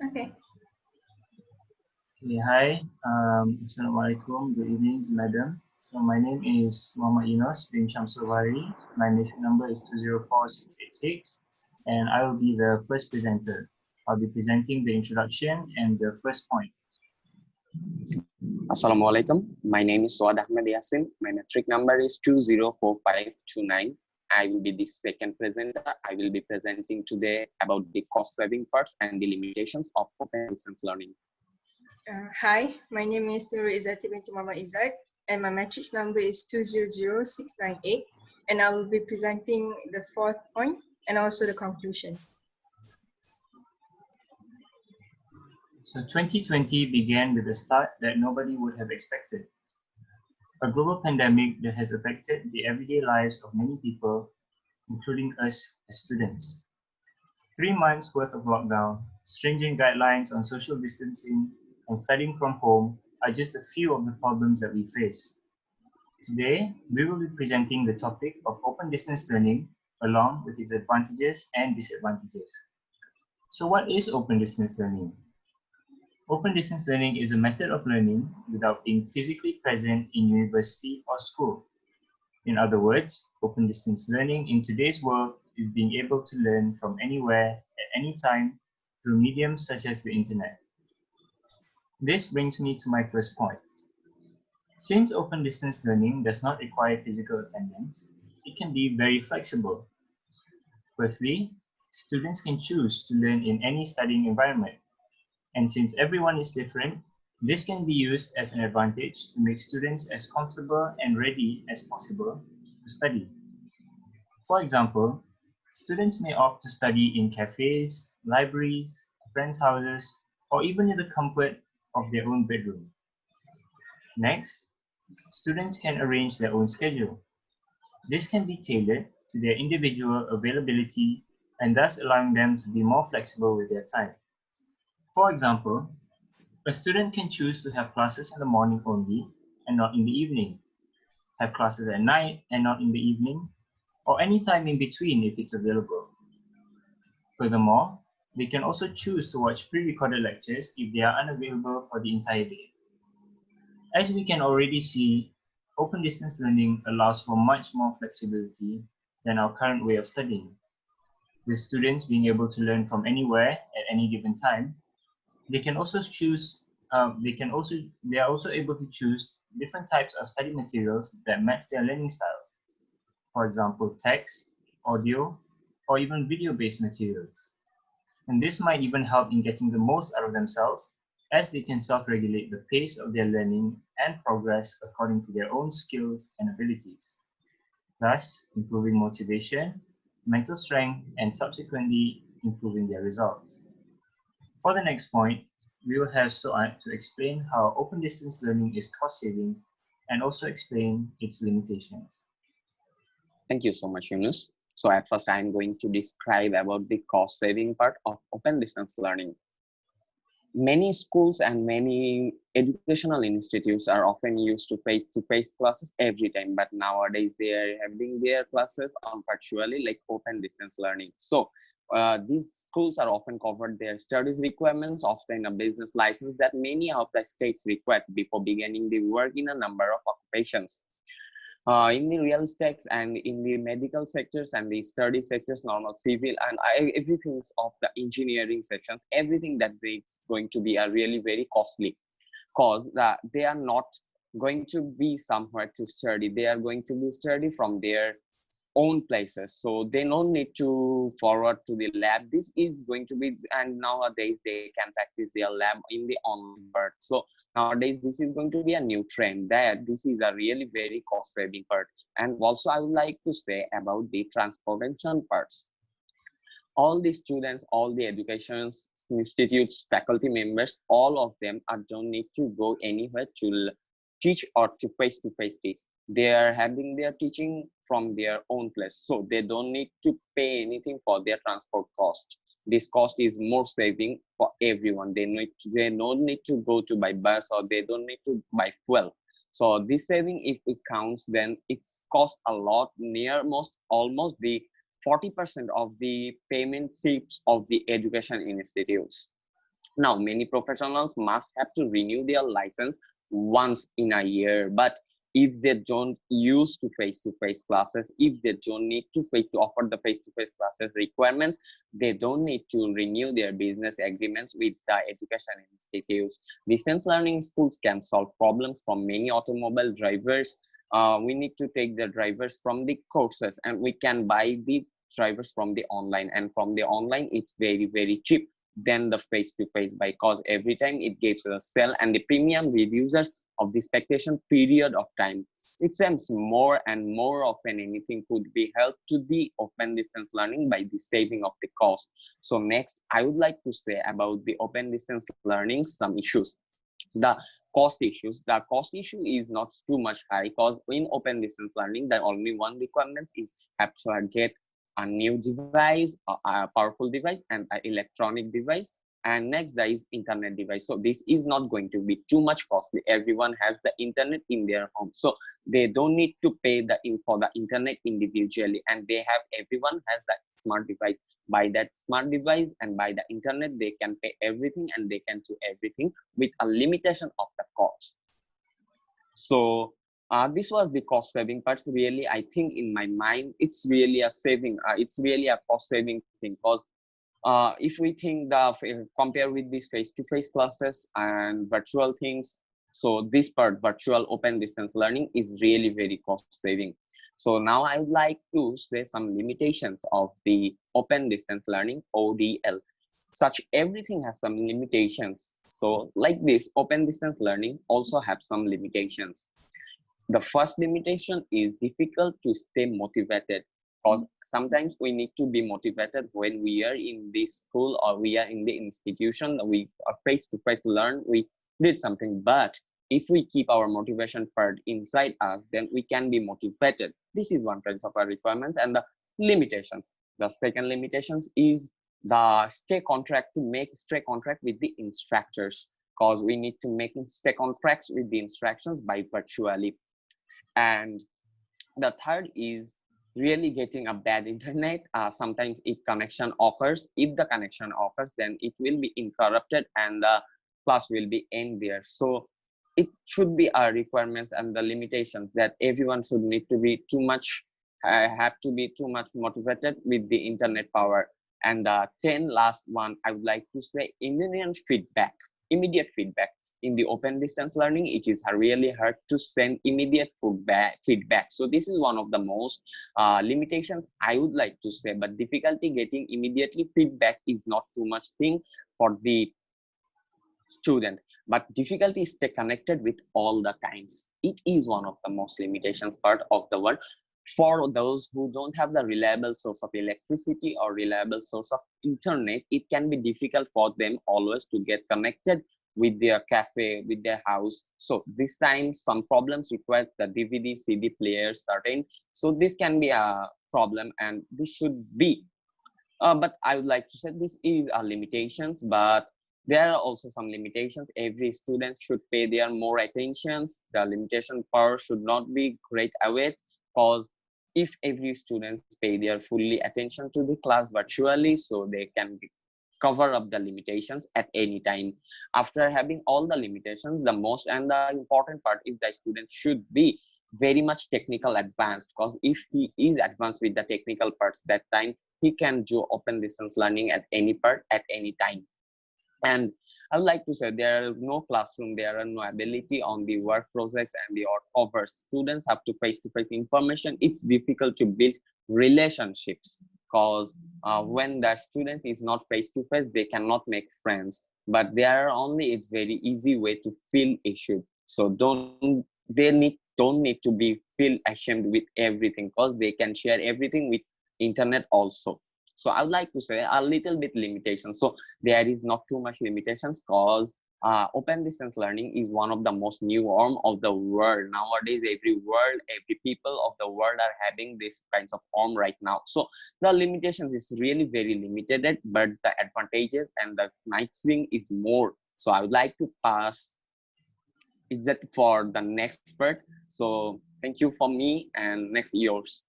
Okay. Okay, hi. Assalamualaikum. Good evening, madam. So my name is Muhammad Yunus bin Shamsulwari. My mission number is 204686, and I will be the first presenter. I'll be presenting the introduction and the first point. Assalamualaikum. My name is Suad Ahmed Yassin. My metric number is 204529. I will be the second presenter. I will be presenting today about the cost saving parts and the limitations of open distance learning. Hi, my name is Nur Izzati binti Muhammad Izzat, and my matrix number is 200698, and I will be presenting the fourth point and also the conclusion. So 2020 began with a start that nobody would have expected. A global pandemic that has affected the everyday lives of many people, including us as students. 3 months worth of lockdown, stringent guidelines on social distancing, and studying from home are just a few of the problems that we face. Today, we will be presenting the topic of open distance learning along with its advantages and disadvantages. So what is open distance learning? Open distance learning is a method of learning without being physically present in university or school. In other words, open distance learning in today's world is being able to learn from anywhere at any time through mediums such as the internet. This brings me to my first point. Since open distance learning does not require physical attendance, it can be very flexible. Firstly, students can choose to learn in any studying environment. And since everyone is different, this can be used as an advantage to make students as comfortable and ready as possible to study. For example, students may opt to study in cafes, libraries, friends' houses, or even in the comfort of their own bedroom. Next, students can arrange their own schedule. This can be tailored to their individual availability and thus allowing them to be more flexible with their time. For example, a student can choose to have classes in the morning only and not in the evening, have classes at night and not in the evening, or any time in between if it's available. Furthermore, they can also choose to watch pre-recorded lectures if they are unavailable for the entire day. As we can already see, open distance learning allows for much more flexibility than our current way of studying. With students being able to learn from anywhere at any given time, they can also choose. They are also able to choose different types of study materials that match their learning styles. For example, text, audio, or even video-based materials. And this might even help in getting the most out of themselves, as they can self-regulate the pace of their learning and progress according to their own skills and abilities, thus improving motivation, mental strength, and subsequently improving their results. For the next point, we will have Suad to explain how open distance learning is cost-saving and also explain its limitations. Thank you so much, Yunus. So at first, I'm going to describe about the cost saving part of open distance learning. Many schools and many educational institutes are often used to face-to-face classes every time, but nowadays they are having their classes on virtually, like open distance learning. So these schools are often covered their studies requirements, often a business license that many of the states requires before beginning the work in a number of occupations. In the real estate and in the medical sectors and the study sectors, normal civil and everything of the engineering sections, everything that is going to be a really very costly, cause that they are not going to be somewhere to study. They are going to be study from their own places, so they don't need to forward to the lab. This is going to be, and nowadays they can practice their lab in the online part. So nowadays this is going to be a new trend, that this is a really very cost saving part. And also I would like to say about the transportation parts. All the students, all the education institutes, faculty members, all of them don't need to go anywhere to teach or to face-to-face teach. They are having their teaching from their own place, so they don't need to pay anything for their transport cost. This cost is more saving for everyone. They don't need to go to buy bus, or they don't need to buy fuel. So this saving, if it counts, then it's cost a lot, near almost the 40% of the payment shifts of the education institutes. Now, many professionals must have to renew their license once in a year, but if they don't use to face-to-face classes, if they don't need to offer the face-to-face classes requirements, they don't need to renew their business agreements with the education institutes. Distance learning schools can solve problems from many automobile drivers. We need to take the drivers from the courses, and we can buy the drivers from the online, and from the online it's very, very cheap than the face-to-face, because every time it gives a sell and the premium reduces of the expectation period of time. It seems more and more often anything could be helped to the open distance learning by the saving of the cost. So next, I would like to say about the open distance learning some issues. The cost issues. The cost issue is not too much high, because in open distance learning, the only one requirement is have to get a new device, a powerful device, and an electronic device, and next there is internet device. So this is not going to be too much costly. Everyone has the internet in their home, so they don't need to pay for the internet individually, and everyone has that smart device. By that smart device and by the internet, they can pay everything and they can do everything with a limitation of the cost. So this was the cost saving parts. Really, I think in my mind, it's really a saving. It's really a cost saving thing, because if we think compare with these face-to-face classes and virtual things, so this part, virtual open distance learning, is really very cost saving. So now I would like to say some limitations of the open distance learning, ODL. Such everything has some limitations. So like this, open distance learning also have some limitations. The first limitation is difficult to stay motivated, because sometimes we need to be motivated when we are in the school or we are in the institution. We are face-to-face learn, we did something, but if we keep our motivation part inside us, then we can be motivated. This is one kind of our requirements and the limitations. The second limitations is the stay contract with the instructors, because we need to stay contracts with the instructions by virtually. And the third is really getting a bad internet. Sometimes if connection occurs, then it will be interrupted and the class will be end there. So it should be our requirements and the limitations that everyone should need to be have to be too much motivated with the internet power. And the last one, I would like to say immediate feedback. In the open distance learning, it is really hard to send immediate feedback. So this is one of the most limitations I would like to say. But difficulty getting immediately feedback is not too much thing for the student, but difficulty stay connected with all the times. It is one of the most limitations part of the world. For those who don't have the reliable source of electricity or reliable source of internet, it can be difficult for them always to get connected with their cafe, with their house. So this time some problems require the DVD, CD players certain. So this can be a problem, and this should be. But I would like to say this is a limitations, but there are also some limitations. Every student should pay their more attentions. The limitation power should not be great away, because if every student pay their fully attention to the class virtually, so they can cover up the limitations at any time. After having all the limitations, the most and the important part is that student should be very much technical advanced, because if he is advanced with the technical parts, that time he can do open distance learning at any part at any time. And I would like to say there are no classroom, there are no ability on the work projects and the covers. Students have to face-to-face information. It's difficult to build relationships, because when the students is not face-to-face, they cannot make friends. But there are only, it's very easy way to feel issued. So don't need to be feel ashamed with everything, because they can share everything with internet also. So I would like to say a little bit limitations. So there is not too much limitations, because open distance learning is one of the most new form of the world. Nowadays, every people of the world are having this kinds of form right now. So the limitations is really very limited, but the advantages and the nice thing is more. So I would like to pass Izzat for the next part. So thank you for me, and next yours.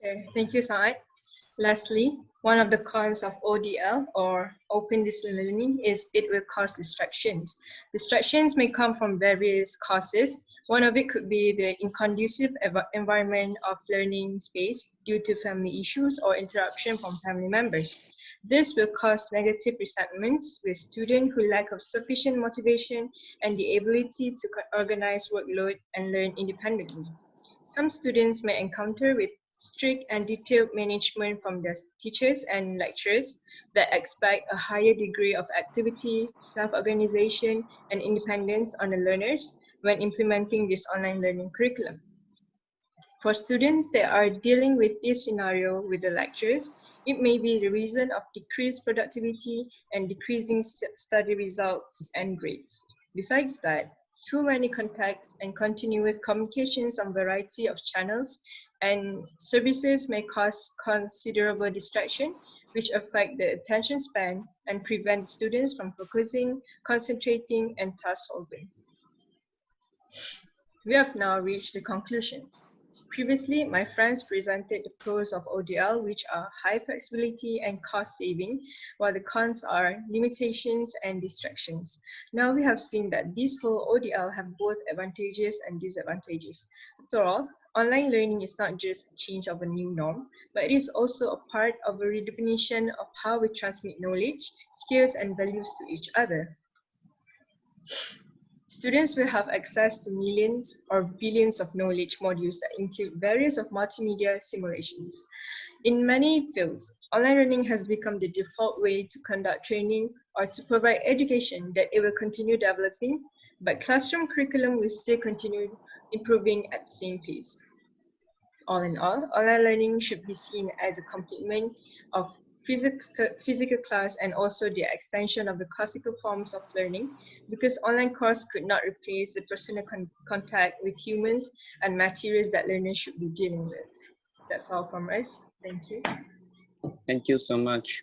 Okay, thank you, Saad. Lastly, one of the cons of ODL or open distance learning is it will cause distractions. Distractions may come from various causes. One of it could be the inconducive environment of learning space due to family issues or interruption from family members. This will cause negative resentments with students who lack of sufficient motivation and the ability to organize workload and learn independently. Some students may encounter with strict and detailed management from their teachers and lecturers that expect a higher degree of activity, self-organization, and independence on the learners when implementing this online learning curriculum. For students that are dealing with this scenario with the lecturers, it may be the reason of decreased productivity and decreasing study results and grades. Besides that, too many contacts and continuous communications on a variety of channels and services may cause considerable distraction, which affect the attention span and prevent students from focusing, concentrating, and task solving. We have now reached the conclusion. Previously, my friends presented the pros of ODL, which are high flexibility and cost saving, while the cons are limitations and distractions. Now we have seen that this whole ODL have both advantages and disadvantages. After all, online learning is not just a change of a new norm, but it is also a part of a redefinition of how we transmit knowledge, skills, and values to each other. Students will have access to millions or billions of knowledge modules that include various of multimedia simulations. In many fields, online learning has become the default way to conduct training or to provide education that it will continue developing, but classroom curriculum will still continue improving at the same pace. All in all, online learning should be seen as a complement of physical class and also the extension of the classical forms of learning, because online course could not replace the personal contact with humans and materials that learners should be dealing with. That's all from us. Thank you. Thank you so much.